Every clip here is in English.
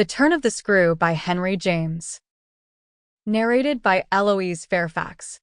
The Turn of the Screw by Henry James. Narrated by Eloise Fairfax.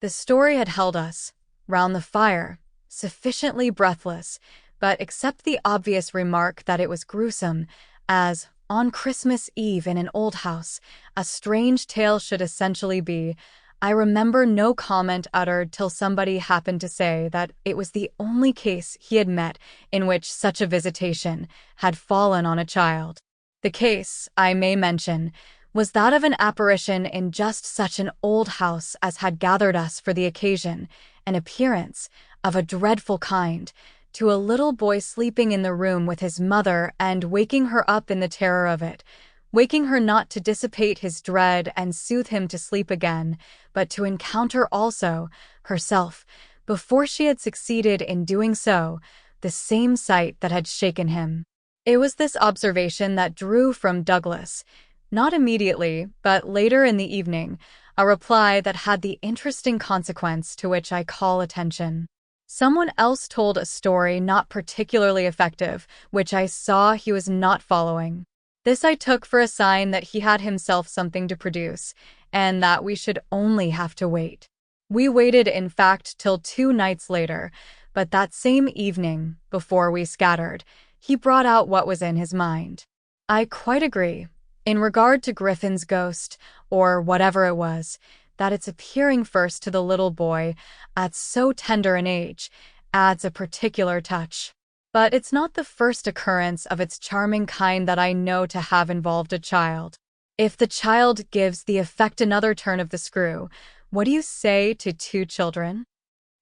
The story had held us, round the fire, sufficiently breathless, but except the obvious remark that it was gruesome, as, on Christmas Eve in an old house, a strange tale should essentially be, I remember no comment uttered till somebody happened to say that it was the only case he had met in which such a visitation had fallen on a child. The case, I may mention, was that of an apparition in just such an old house as had gathered us for the occasion, an appearance, of a dreadful kind, to a little boy sleeping in the room with his mother and waking her up in the terror of it, waking her not to dissipate his dread and soothe him to sleep again, but to encounter also, herself, before she had succeeded in doing so, the same sight that had shaken him. It was this observation that drew from Douglas, not immediately, but later in the evening, a reply that had the interesting consequence to which I call attention. Someone else told a story not particularly effective, which I saw he was not following. This I took for a sign that he had himself something to produce, and that we should only have to wait. We waited, in fact, till 2 nights later, but that same evening, before we scattered, he brought out what was in his mind. I quite agree, in regard to Griffin's ghost, or whatever it was, that its appearing first to the little boy, at so tender an age, adds a particular touch. But it's not the first occurrence of its charming kind that I know to have involved a child. If the child gives the effect another turn of the screw, what do you say to 2 children?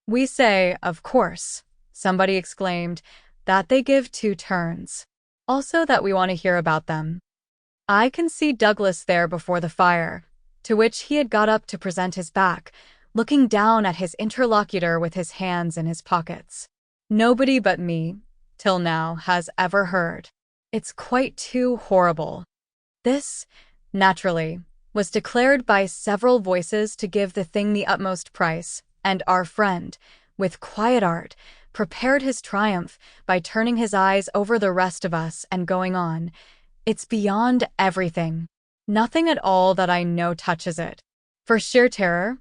We say, of course, somebody exclaimed, that they give 2 turns. Also that we want to hear about them. I can see Douglas there before the fire, to which he had got up to present his back, looking down at his interlocutor with his hands in his pockets. Nobody but me, till now, has ever heard. It's quite too horrible. This, naturally, was declared by several voices to give the thing the utmost price, and our friend, with quiet art, prepared his triumph by turning his eyes over the rest of us and going on. It's beyond everything. Nothing at all that I know touches it. For sheer terror?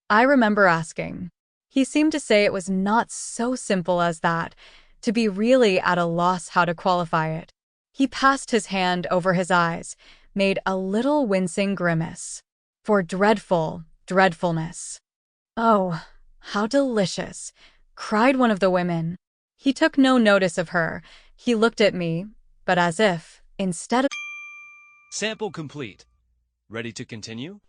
I remember asking. He seemed to say it was not so simple as that, to be really at a loss how to qualify it. He passed his hand over his eyes, made a little wincing grimace. For dreadfulness. Oh, how delicious, cried one of the women. He took no notice of her. He looked at me, but as if, instead of... Sample complete. Ready to continue?